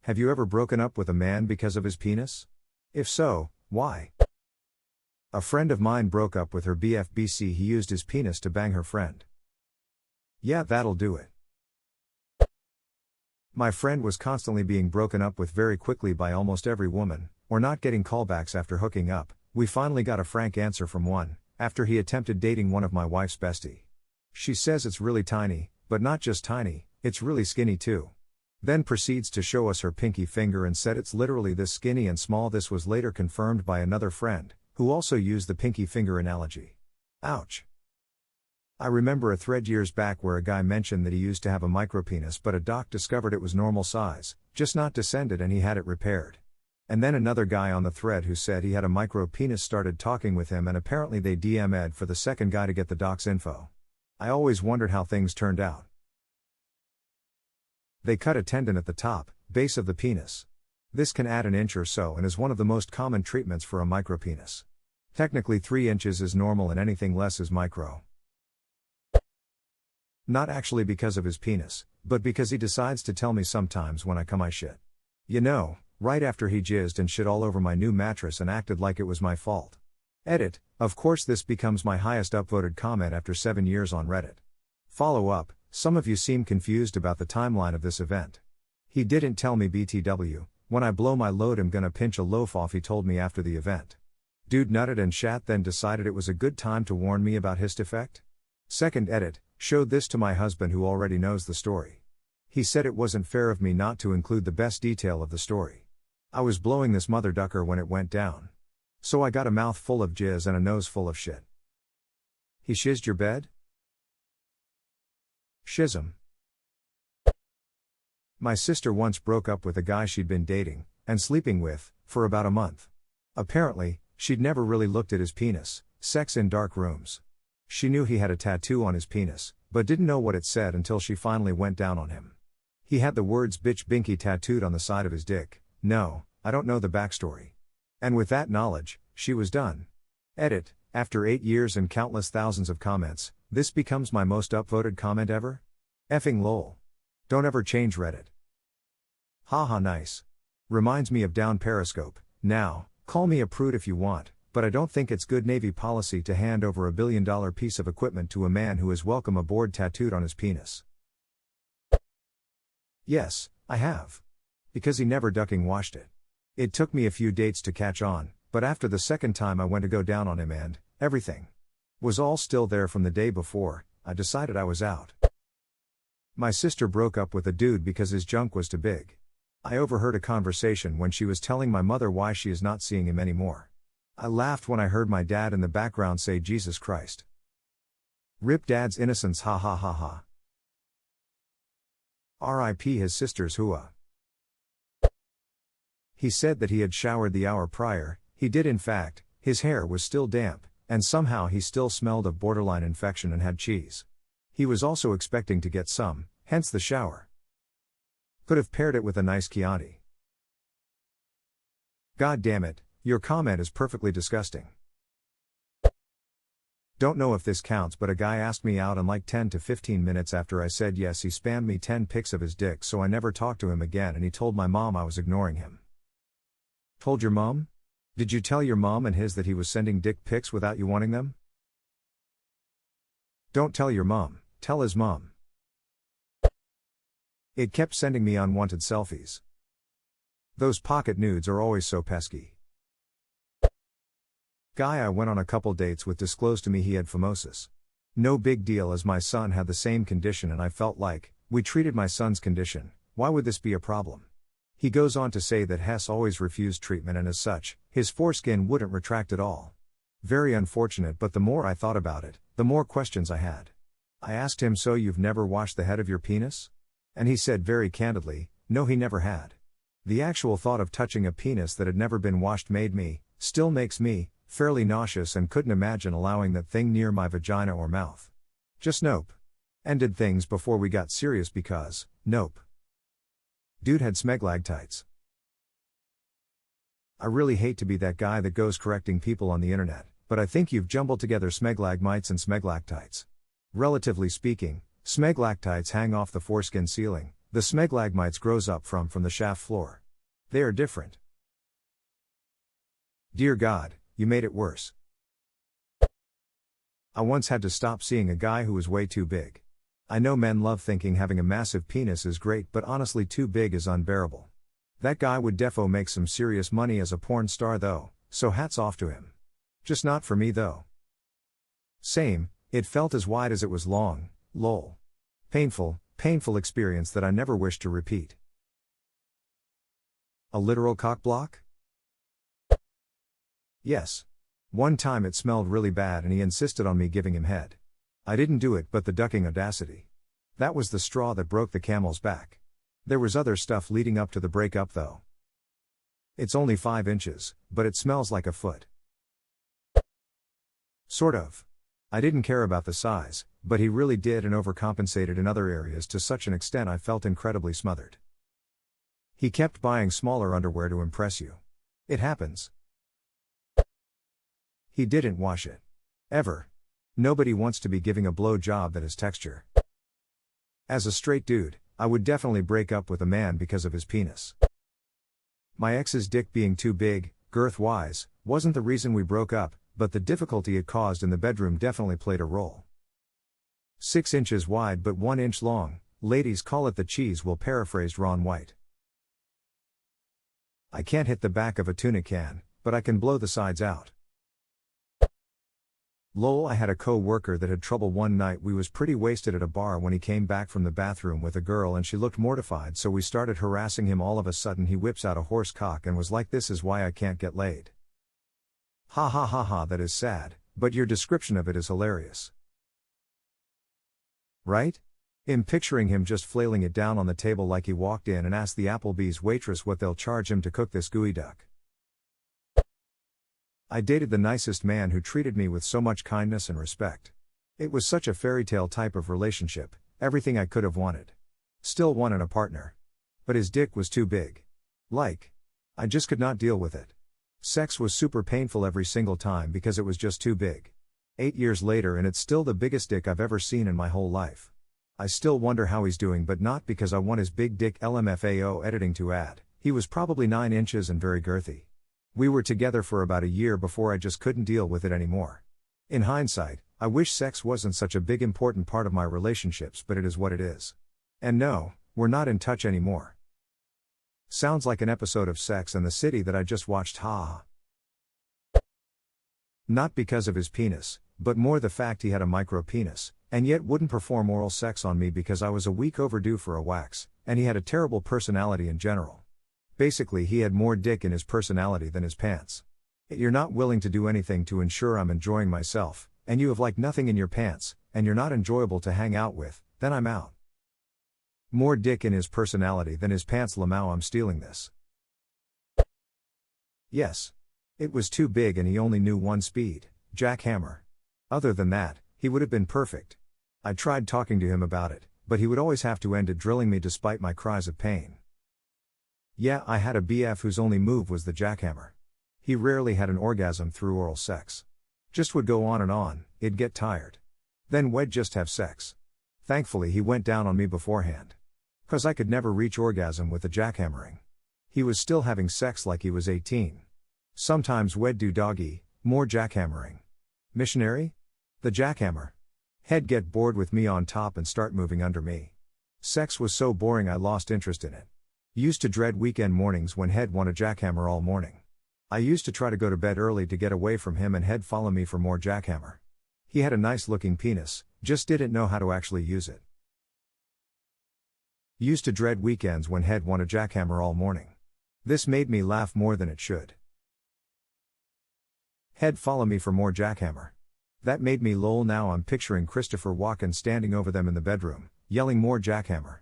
Have you ever broken up with a man because of his penis? If so, why? A friend of mine broke up with her BFBC. He used his penis to bang her friend. Yeah, that'll do it. My friend was constantly being broken up with very quickly by almost every woman, or not getting callbacks after hooking up. We finally got a frank answer from one, after he attempted dating one of my wife's bestie. She says it's really tiny, but not just tiny, it's really skinny too. Then proceeds to show us her pinky finger and said it's literally this skinny and small. This was later confirmed by another friend, who also used the pinky finger analogy. Ouch. I remember a thread years back where a guy mentioned that he used to have a micropenis, but a doc discovered it was normal size, just not descended, and he had it repaired. And then another guy on the thread who said he had a micropenis started talking with him, and apparently they DM'd for the second guy to get the doc's info. I always wondered how things turned out. They cut a tendon at the top, base of the penis. This can add an inch or so and is one of the most common treatments for a micropenis. Technically 3 inches is normal and anything less is micro. Not actually because of his penis, but because he decides to tell me sometimes when I come I shit. You know, right after he jizzed and shit all over my new mattress and acted like it was my fault. Edit, of course this becomes my highest upvoted comment after 7 years on Reddit. Follow up, some of you seem confused about the timeline of this event. He didn't tell me BTW, when I blow my load I'm gonna pinch a loaf off, he told me after the event. Dude nutted and shat, then decided it was a good time to warn me about his defect. Second edit, showed this to my husband who already knows the story. He said it wasn't fair of me not to include the best detail of the story. I was blowing this mother ducker when it went down. So I got a mouth full of jizz and a nose full of shit. He shizzed your bed? Shizm. My sister once broke up with a guy she'd been dating, and sleeping with, for about a month. Apparently, she'd never really looked at his penis, sex in dark rooms. She knew he had a tattoo on his penis, but didn't know what it said until she finally went down on him. He had the words bitch binky tattooed on the side of his dick. No, I don't know the backstory. And with that knowledge, she was done. Edit, after 8 years and countless thousands of comments, this becomes my most upvoted comment ever? Effing lol. Don't ever change Reddit. Haha nice. Reminds me of down Periscope. Now, call me a prude if you want, but I don't think it's good Navy policy to hand over $1 billion piece of equipment to a man who is welcome aboard tattooed on his penis. Yes, I have. Because he never ducking washed it. It took me a few dates to catch on, but after the second time I went to go down on him and everything was all still there from the day before, I decided I was out. My sister broke up with a dude because his junk was too big. I overheard a conversation when she was telling my mother why she is not seeing him anymore. I laughed when I heard my dad in the background say Jesus Christ. Rip dad's innocence, ha ha ha ha. R.I.P. his sister's hua. He said that he had showered the hour prior. He did in fact, his hair was still damp, and somehow he still smelled of borderline infection and had cheese. He was also expecting to get some, hence the shower. Could have paired it with a nice Chianti. God damn it, your comment is perfectly disgusting. Don't know if this counts, but a guy asked me out, and like 10 to 15 minutes after I said yes he spammed me 10 pics of his dick, so I never talked to him again, and he told my mom I was ignoring him. Told your mom? Did you tell your mom and his that he was sending dick pics without you wanting them? Don't tell your mom, tell his mom. It kept sending me unwanted selfies. Those pocket nudes are always so pesky. Guy I went on a couple dates with disclosed to me he had phimosis. No big deal, as my son had the same condition, and I felt like, we treated my son's condition, why would this be a problem? He goes on to say that Hess always refused treatment, and as such, his foreskin wouldn't retract at all. Very unfortunate, but the more I thought about it, the more questions I had. I asked him, so you've never washed the head of your penis? And he said very candidly, no, he never had. The actual thought of touching a penis that had never been washed still makes me, fairly nauseous, and couldn't imagine allowing that thing near my vagina or mouth. Just nope. Ended things before we got serious because, nope. Dude had smeglagtites. I really hate to be that guy that goes correcting people on the internet, but I think you've jumbled together smeglagmites and smeglactites. Relatively speaking, smeglactites hang off the foreskin ceiling, The smegmagmites grows up from the shaft floor. They are different. Dear God, you made it worse. I once had to stop seeing a guy who was way too big. I know men love thinking having a massive penis is great, but honestly too big is unbearable. That guy would defo make some serious money as a porn star though, so hats off to him. Just not for me though. Same, it felt as wide as it was long, lol. Painful experience that I never wish to repeat. A literal cock block? Yes. One time it smelled really bad and he insisted on me giving him head. I didn't do it, but the ducking audacity. That was the straw that broke the camel's back. There was other stuff leading up to the breakup though. It's only 5 inches, but it smells like a foot. Sort of. I didn't care about the size, but he really did and overcompensated in other areas to such an extent I felt incredibly smothered. He kept buying smaller underwear to impress you. It happens. He didn't wash it. Ever. Nobody wants to be giving a blow job that has texture. As a straight dude, I would definitely break up with a man because of his penis. My ex's dick being too big, girth-wise, wasn't the reason we broke up, but the difficulty it caused in the bedroom definitely played a role. 6 inches wide but 1 inch long, ladies call it the cheese will, paraphrased Ron White. I can't hit the back of a tuna can, but I can blow the sides out. Lol, I had a co-worker that had trouble one night. We was pretty wasted at a bar when he came back from the bathroom with a girl and she looked mortified, so we started harassing him. All of a sudden he whips out a horse cock and was like, "This is why I can't get laid." Ha ha ha ha, that is sad, but your description of it is hilarious. Right? I'm picturing him just flailing it down on the table like he walked in and asked the Applebee's waitress what they'll charge him to cook this gooey duck. I dated the nicest man who treated me with so much kindness and respect. It was such a fairy tale type of relationship, everything I could have wanted. Still wanted a partner. But his dick was too big. I just could not deal with it. Sex was super painful every single time because it was just too big. 8 years later and it's still the biggest dick I've ever seen in my whole life. I still wonder how he's doing, but not because I want his big dick. LMFAO editing to add, he was probably 9 inches and very girthy. We were together for about a year before I just couldn't deal with it anymore. In hindsight, I wish sex wasn't such a big important part of my relationships, but it is what it is. And no, we're not in touch anymore. Sounds like an episode of Sex and the City that I just watched, ha. Not because of his penis, but more the fact he had a micro penis, and yet wouldn't perform oral sex on me because I was a week overdue for a wax, and he had a terrible personality in general. Basically, he had more dick in his personality than his pants. You're not willing to do anything to ensure I'm enjoying myself, and you have like nothing in your pants, and you're not enjoyable to hang out with, then I'm out. More dick in his personality than his pants. Lamau, I'm stealing this. Yes. It was too big and he only knew one speed, jackhammer. Other than that, he would have been perfect. I tried talking to him about it, but he would always have to end it drilling me despite my cries of pain. Yeah, I had a BF whose only move was the jackhammer. He rarely had an orgasm through oral sex. Just would go on, it'd get tired. Then we'd just have sex. Thankfully he went down on me beforehand. 'Cause I could never reach orgasm with the jackhammering. He was still having sex like he was 18. Sometimes we'd do doggy, more jackhammering. Missionary? The jackhammer. He'd get bored with me on top and start moving under me. Sex was so boring I lost interest in it. Used to dread weekend mornings when he'd want a jackhammer all morning. I used to try to go to bed early to get away from him and he'd follow me for more jackhammer. He had a nice looking penis, just didn't know how to actually use it. Used to dread weekends when he'd want a jackhammer all morning. This made me laugh more than it should. He'd follow me for more jackhammer. That made me lol. Now I'm picturing Christopher Walken standing over them in the bedroom, yelling more jackhammer.